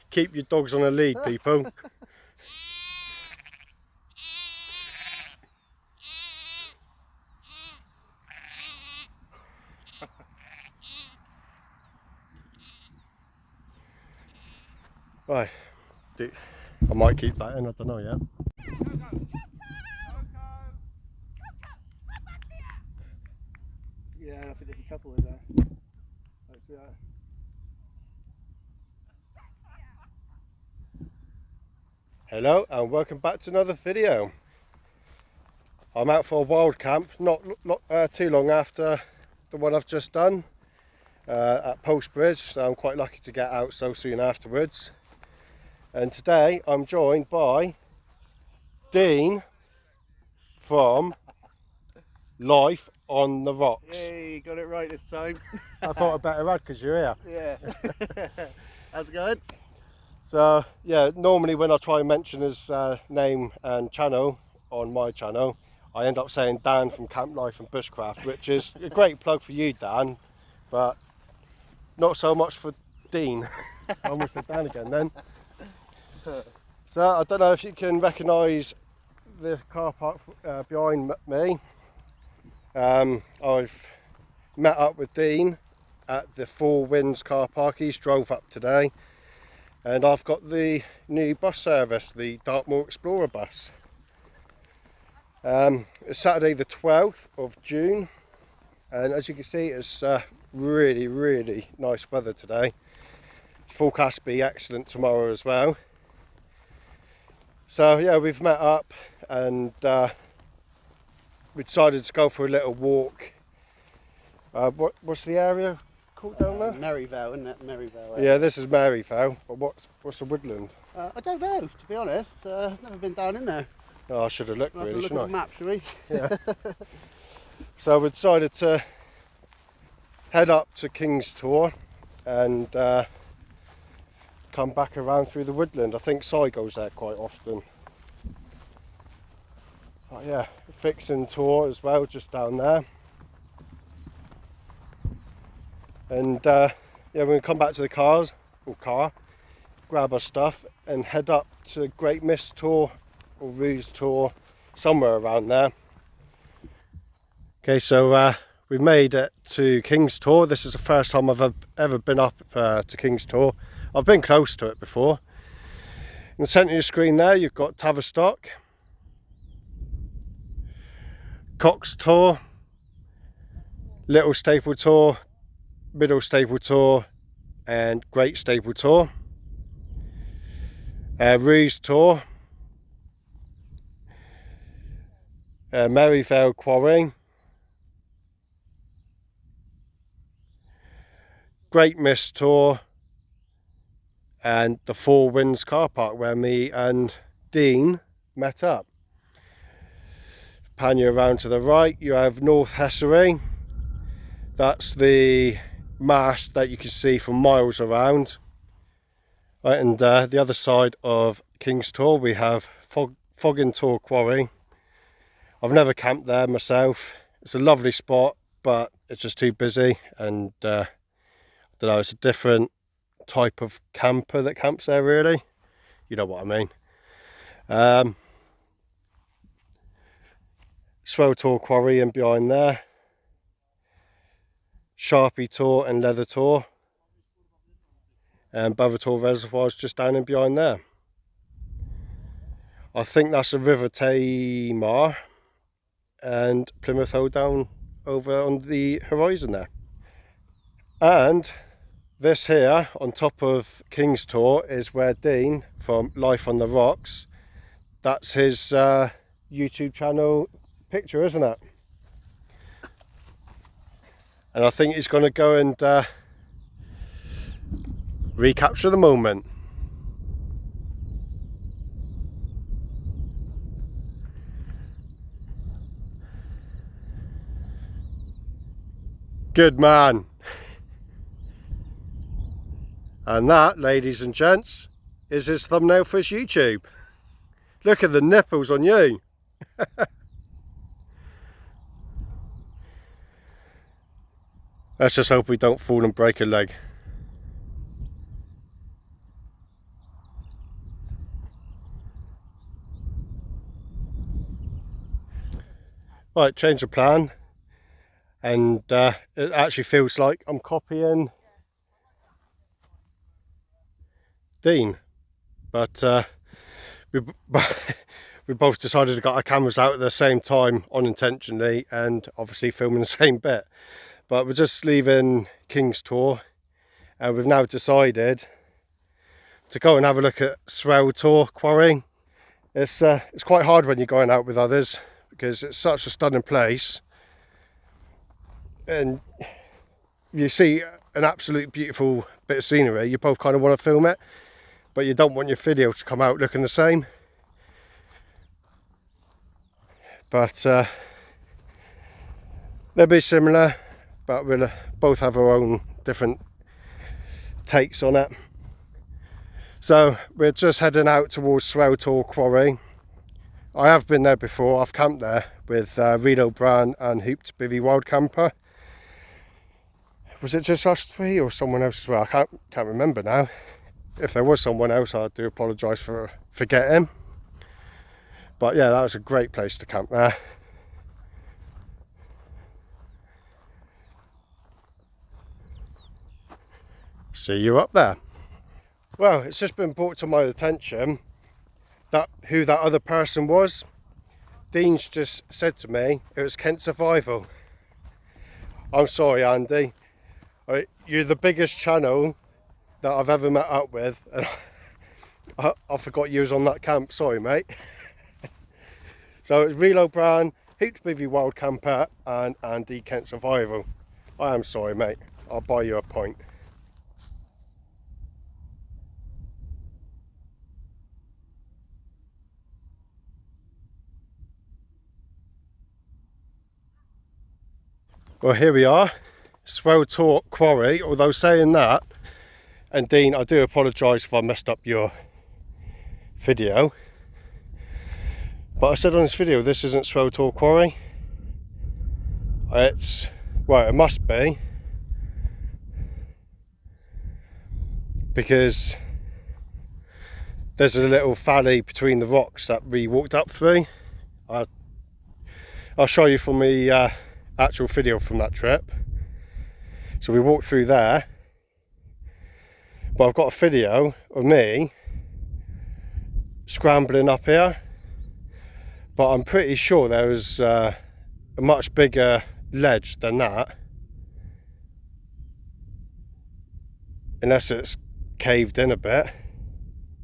Keep your dogs on a lead, people. Right, I might keep that in, I don't know yet. Yeah, I think there's a couple in there. Let's see that. Hello and welcome back to another video. I'm out for a wild camp, not too long after the one I've just done at Post Bridge, so I'm quite lucky to get out so soon afterwards. And today I'm joined by Dean from Life on the Rocks. Yay, got it right this time. I thought I'd better add because you're here. Yeah. How's it going? So yeah, normally when I try and mention his name and channel on my channel, I end up saying Dan from Camp Life and Bushcraft, which is a great plug for you, Dan, but not so much for Dean. I almost said Dan again then. So I don't know if you can recognise the car park behind me. I've met up with Dean at the Four Winds car park. He's drove up today, and I've got the new bus service, the Dartmoor Explorer bus. It's Saturday the 12th of June, and as you can see it's really nice weather today. It's forecast to be excellent tomorrow as well. So yeah, we've met up and we decided to go for a little walk. What's the area called down there? Merryvale, isn't it? Merryvale. Yeah, this is Merryvale, but what's the woodland? I don't know, to be honest. Never been down in there. Oh, I should have looked, We'll really, have to look shouldn't at the I? map, shall we? Yeah. So we decided to head up to King's Tor and come back around through the woodland. I think Si goes there quite often. But yeah, Fixing Tor as well, just down there. And yeah, we're going to come back to the car, grab our stuff and head up to Great Mist Tor or Ruse Tor, somewhere around there. Okay, so we've made it to King's Tor. This is the first time I've ever been up to King's Tor. I've been close to it before. In the centre of your screen there, you've got Tavistock, Cox Tor, Little Staple Tor, Middle Staple Tor, and Great Staple Tor. Ruse Tor, Merryvale Quarry, Great Mist Tor, and the Four Winds car park where me and Dean met up. Pan you around to the right, you have North Hessery. That's the mast that you can see from miles around. Right, and the other side of King's Tor we have Foggin Tor Quarry. I've never camped there myself. It's a lovely spot, but it's just too busy, and I don't know, it's a different type of camper that camps there, really. You know what I mean. Swelltor Quarry and behind there. Sharpie Tor and Leather Tor. And Bother Reservoirs just down in behind there. I think that's the River Tamar and Plymouth Hill down over on the horizon there. And this here on top of King's Tor is where Dean from Life on the Rocks, that's his YouTube channel picture, isn't it? And I think he's going to go and recapture the moment. Good man. And that, ladies and gents, is his thumbnail for his YouTube. Look at the nipples on you. Let's just hope we don't fall and break a leg. Right, change of plan, and it actually feels like I'm copying Dean, but we, we both decided to get our cameras out at the same time unintentionally, and obviously filming the same bit. But we're just leaving King's Tor, and we've now decided to go and have a look at Swelltor quarry. It's quite hard when you're going out with others because it's such a stunning place, and you see an absolute beautiful bit of scenery. You both kind of want to film it, but you don't want your video to come out looking the same. But they'll be similar, but we'll both have our own different takes on it. So we're just heading out towards Swelltor quarry. I have been there before. I've camped there with Reed O'Brien and Hooped Bivvy Wild Camper. Was it just us three or someone else as well? I can't remember now. If there was someone else, I do apologise for forgetting. But yeah, that was a great place to camp there. See you up there. Well, it's just been brought to my attention that who that other person was. Dean's just said to me it was Kent Survival. I'm sorry, Andy. You're the biggest channel that I've ever met up with, and I forgot you was on that camp. Sorry, mate. So it's Reed O'Brien, Hooped Bivvy Wild Camper, and Andy Kent Survival. I am sorry, mate. I'll buy you a pint. Well, here we are, Swelltor quarry. Although saying that, and Dean, I do apologise if I messed up your video, but I said on this video this isn't Swelltor quarry. It's, well, it must be, because there's a little valley between the rocks that we walked up through. I'll show you from the actual video from that trip. So we walked through there, but I've got a video of me scrambling up here, but I'm pretty sure there was a much bigger ledge than that, unless it's caved in a bit.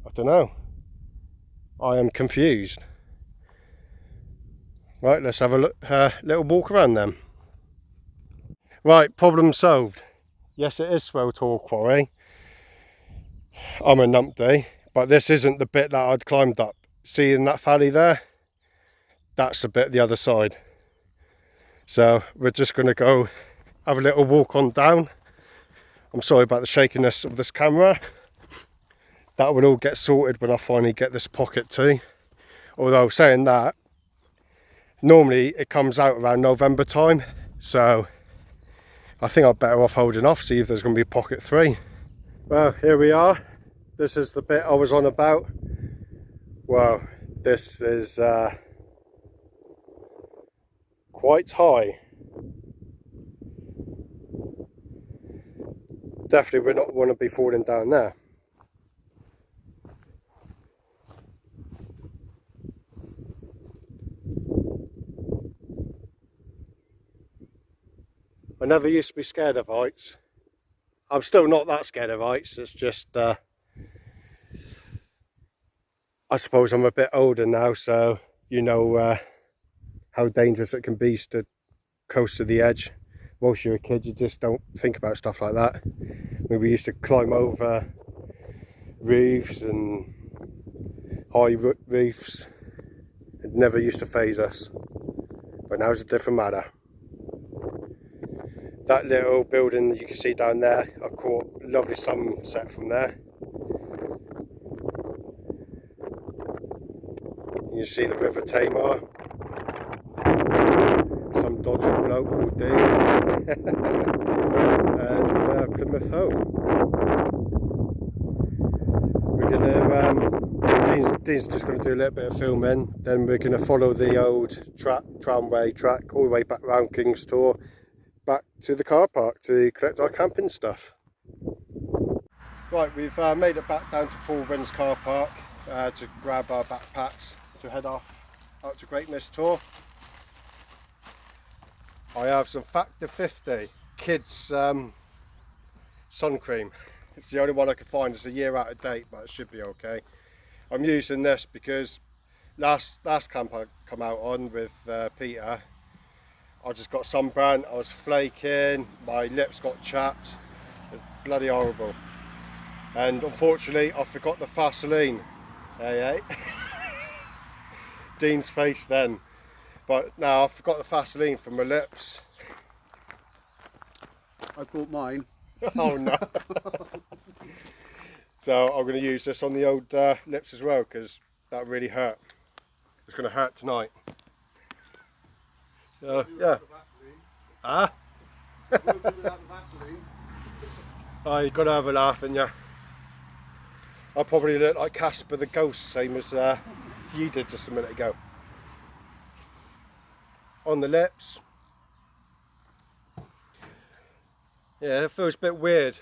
I don't know. I am confused. Right, let's have a look, little walk around then. Right, problem solved. Yes, it is Swelltor quarry. I'm a numpty, but this isn't the bit that I'd climbed up. See in that valley there? That's the bit the other side. So we're just going to go have a little walk on down. I'm sorry about the shakiness of this camera. That will all get sorted when I finally get this pocket too. Although saying that, normally it comes out around November time, so I think I'm better off holding off, see if there's going to be pocket 3. Well, here we are. This is the bit I was on about. Well, this is quite high. Definitely would not want to be falling down there. I never used to be scared of heights. I'm still not that scared of heights. It's just, I suppose I'm a bit older now, so you know how dangerous it can be to close to the edge. Whilst you're a kid, you just don't think about stuff like that. I mean, we used to climb over roofs and high roofs. It never used to faze us. But now it's a different matter. That little building that you can see down there, I caught a lovely sunset from there. You see the River Tamar. Some dodgy local bloke called Dean and Plymouth Home. We're gonna Dean's just going to do a little bit of filming, then we're going to follow the old tramway track all the way back round King's Tor back to the car park to collect our camping stuff. Right, we've made it back down to Four Winds car park to grab our backpacks to head off out to Great Mist Tor. I have some Factor 50 kids sun cream. It's the only one I could find. It's a year out of date, but it should be okay. I'm using this because last camp I come out on with Peter, I just got sunburnt, I was flaking, my lips got chapped. It was bloody horrible. And unfortunately I forgot the Vaseline. Hey, hey. Dean's face then. But now I forgot the Vaseline for my lips. I bought mine. Oh no. So I'm going to use this on the old lips as well, because that really hurt. It's going to hurt tonight. So yeah. Ah? Oh, you've got to have a laugh, haven't you? I probably look like Casper the Ghost, same as you did just a minute ago. On the lips. Yeah, it feels a bit weird,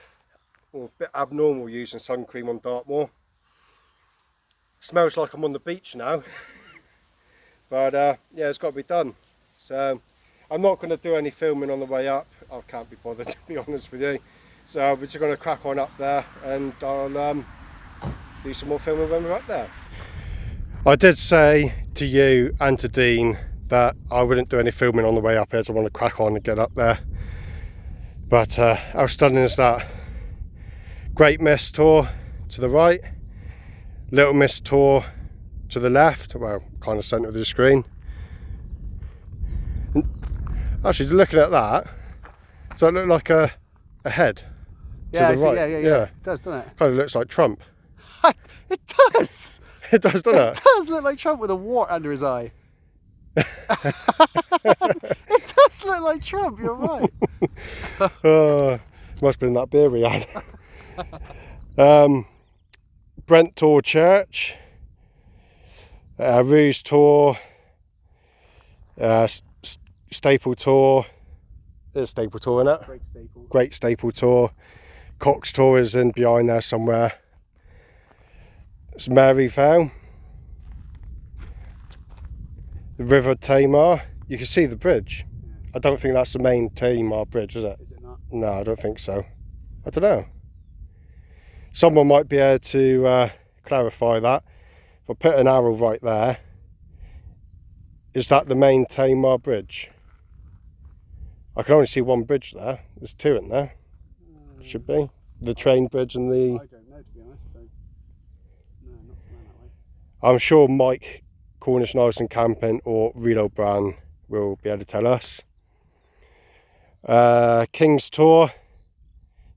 or a bit abnormal using sun cream on Dartmoor. Smells like I'm on the beach now. But yeah, it's got to be done. So I'm not going to do any filming on the way up. I can't be bothered, to be honest with you. So we're just going to crack on up there, and I'll do some more filming when we're up there. I did say to you and to Dean that I wouldn't do any filming on the way up here. I just want to crack on and get up there. But how stunning is that? Great Mist Tor to the right, Little Mist Tor to the left, well, kind of centre of the screen. And actually, looking at that, does that look like a head? Yeah, to the right? yeah. It does, doesn't it? Kind of looks like Trump. It does! It does, doesn't it? It does look like Trump with a wart under his eye. It does look like Trump, you're right. Must have been that beer we had. Brent Tor Church, Ruse Tor, Staple Tor, there's Staple Tor in it. Great Staple. Great Staple Tor. Cox Tor is in behind there somewhere. It's Mary Vale. The River Tamar. You can see the bridge. Yeah. I don't think that's the main Tamar bridge, is it? Is it not? No, I don't think so. I don't know. Someone might be able to clarify that. If I put an arrow right there, is that the main Tamar bridge? I can only see one bridge there. There's two in there. Should be. The train bridge and the... I don't know, to be honest. No, not from that way. I'm sure Mike, Cornish Nice and Camping, or Reload Brand will be able to tell us. King's Tor.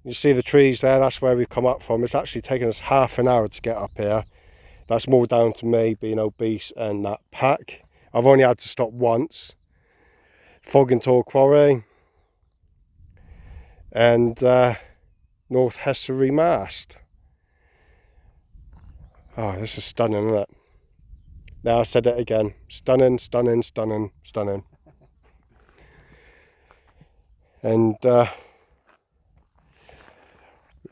You see the trees there, that's where we've come up from. It's actually taken us half an hour to get up here. That's more down to me being obese and that pack. I've only had to stop once. Tor Quarry. And North Hessery Mast. Oh, this is stunning, isn't it? Now I said it again. Stunning, stunning, stunning, stunning. And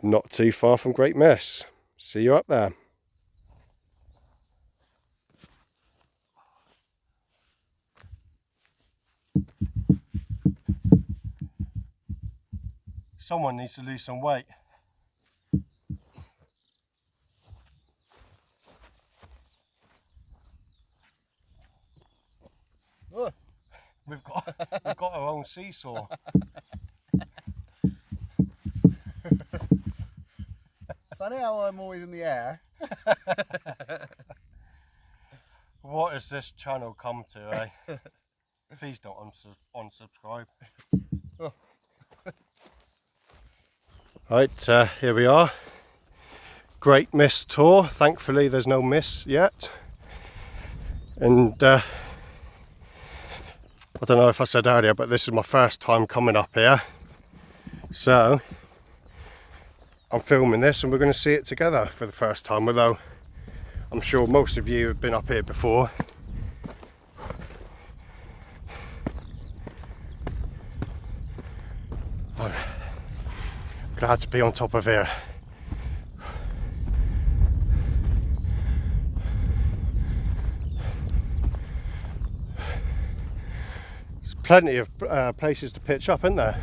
not too far from Great Mist. See you up there. Someone needs to lose some weight. Oh, we've got our own seesaw. Funny how I'm always in the air. What has this channel come to, eh? Please don't unsubscribe. Oh. Right, here we are. Great Mist Tor. Thankfully there's no mist yet. And I don't know if I said earlier, but this is my first time coming up here. So I'm filming this and we're going to see it together for the first time, although I'm sure most of you have been up here before. I'm glad to be on top of here. There's plenty of places to pitch up, isn't there?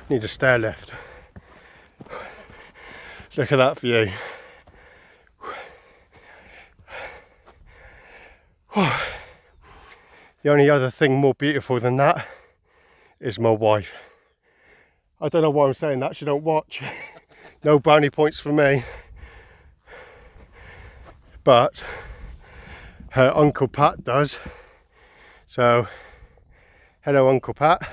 Need a stair lift. Look at that view. The only other thing more beautiful than that is my wife. I don't know why I'm saying that, she don't watch. No brownie points for me. But her Uncle Pat does. So, hello Uncle Pat.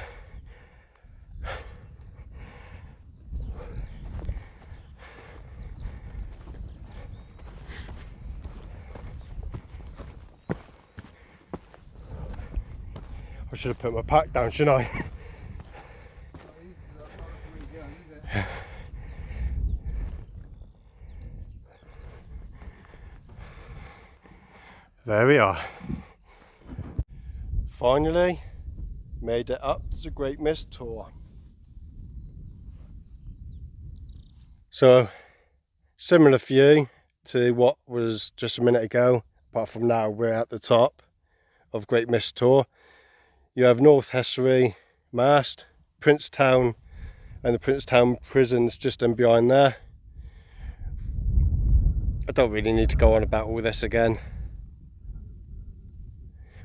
I should have put my pack down, shouldn't I? There we are. Finally made it up to the Great Mist Tor. So similar view to what was just a minute ago, apart from now we're at the top of Great Mist Tor. You have North Hessery Mast, Princetown, and the Princetown prisons just in behind there. I don't really need to go on about all this again.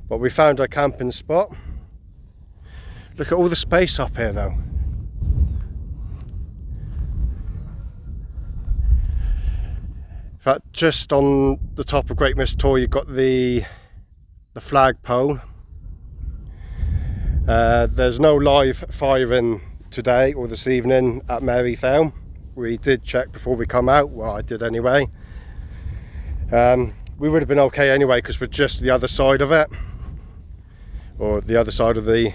But we found our camping spot. Look at all the space up here though. In fact, just on the top of Great Mist Tor you've got the flagpole. There's no live firing today or this evening at Maryfell. We did check before we come out, well I did anyway. We would have been okay anyway because we're just the other side of it, or the other side of the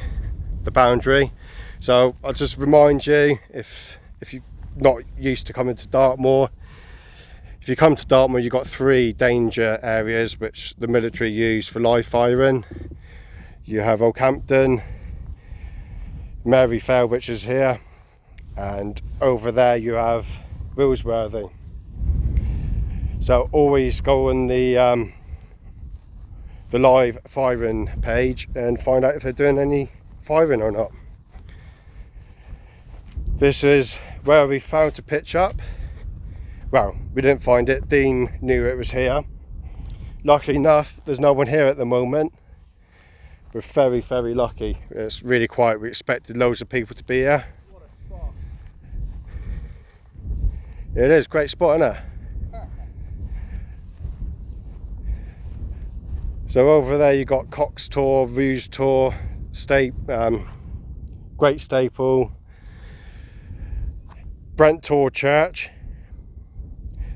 boundary. So I'll just remind you, if you're not used to coming to Dartmoor, if you come to Dartmoor you've got 3 danger areas which the military use for live firing. You have Oakhampton, Maryfell, which is here, and over there you have Willsworthy. So always go on the live firing page and find out if they're doing any firing or not. This is where we found to pitch up. Well, we didn't find it, Dean knew it was here. Luckily enough, there's no one here at the moment. We're very, very lucky. It's really quiet. We expected loads of people to be here. What a spot. It is, great spot, isn't it? So over there you got Cox Tor, Ruse Tor, Great Staple, Brent Tor Church,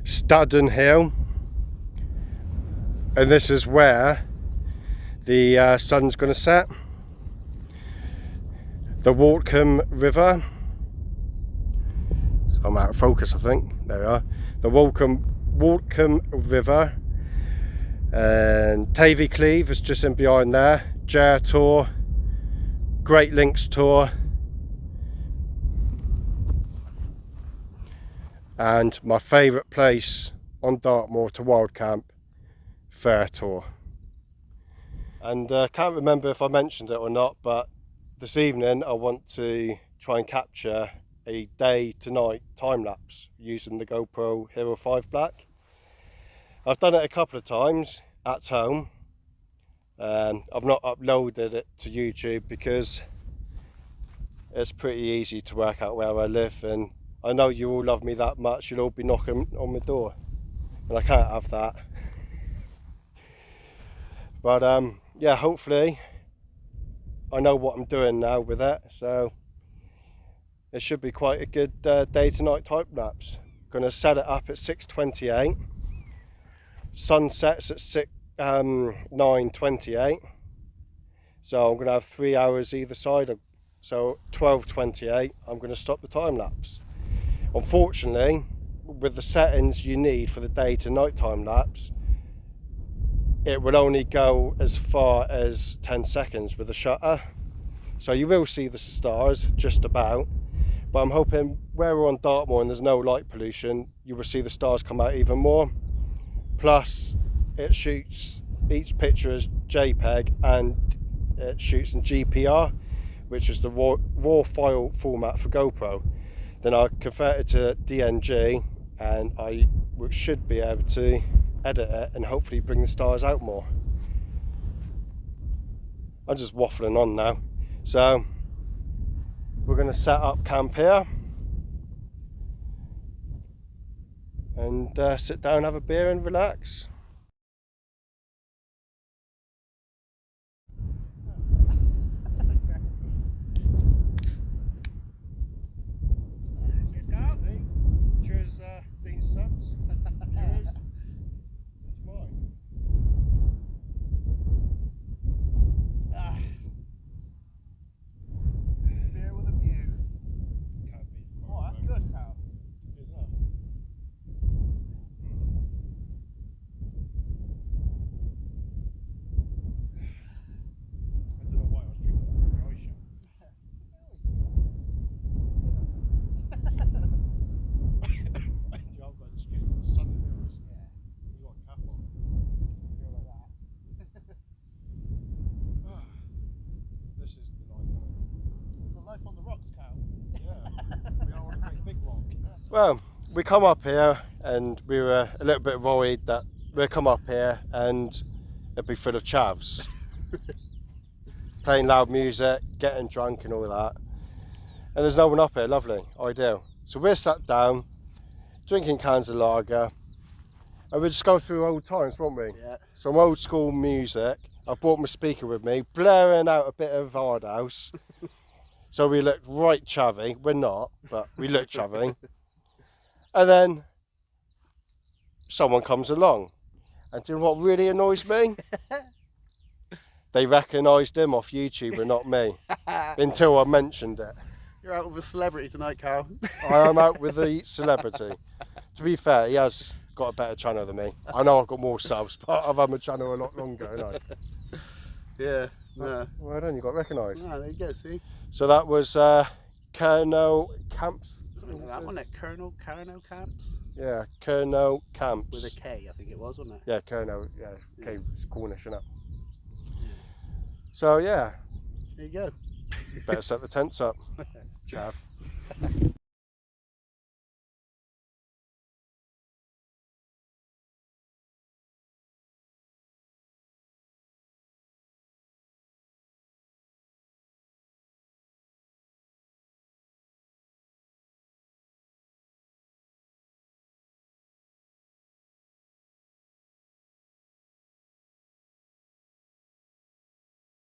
Studden Hill, and this is where the sun's going to set. The Waltham River, so I'm out of focus I think, there we are. The Waltham River, and Tavy Cleave is just in behind there. Jar Tor, Great Links Tor, and my favourite place on Dartmoor to wild camp, Fair Tor. And I can't remember if I mentioned it or not, but this evening I want to try and capture a day to night time lapse using the GoPro Hero 5 Black. I've done it a couple of times at home. I've not uploaded it to YouTube because it's pretty easy to work out where I live, and I know you all love me that much, you'll all be knocking on my door, and I can't have that. But yeah, hopefully I know what I'm doing now with it, so it should be quite a good day to night time lapse. Going to set it up at 6:28. Sun sets at 9:28. So I'm going to have 3 hours either side. So 12:28, I'm going to stop the time lapse. Unfortunately, with the settings you need for the day to night time lapse, it will only go as far as 10 seconds with the shutter. So you will see the stars just about. But I'm hoping where we're on Dartmoor and there's no light pollution, you will see the stars come out even more. Plus, it shoots each picture as JPEG and it shoots in GPR, which is the raw file format for GoPro. Then I convert it to DNG and I should be able to edit it and hopefully bring the stars out more. I'm just waffling on now. So we're going to set up camp here and sit down, have a beer and relax. Cheers, Dean Subs. Cheers. It's mine. Beer with a view. Can't beat it. Oh, that's good, Carl. Is that? I don't know why I was drinking that when I was young. I've got an excuse for the sun in yours. Yeah, You got a cap on. go like that. This is the life, isn't It's the life on the rocks, Carl. it? Yeah. We are on a big rock. Well, we come up here and we were a little bit worried that we'd come up here and it'd be full of chavs. Playing loud music, getting drunk and all that. And there's no one up here, lovely, ideal. So we're sat down, drinking cans of lager, and we'll just go through old times, won't we? Yeah. Some old school music. I brought my speaker with me, blaring out a bit of Hard House. So we looked right chavvy. We're not, but we look chavvy. And then someone comes along. And do you know what really annoys me? They recognised him off YouTube and not me. Until I mentioned it. You're out with a celebrity tonight, Carl. I am out with the celebrity. To be fair, he has got a better channel than me. I know I've got more subs, but I've had my channel a lot longer, haven't I? Yeah. No. Well done, you got recognised. Ah, there you go, see? So that was Colonel Camps. Something like that, wasn't it? Colonel Camps? Yeah, Colonel Camps. With a K, I think it was, wasn't it? Yeah, Colonel. Yeah, K. It's Cornish, isn't it? So yeah, There you go. you better set the tents up, chav.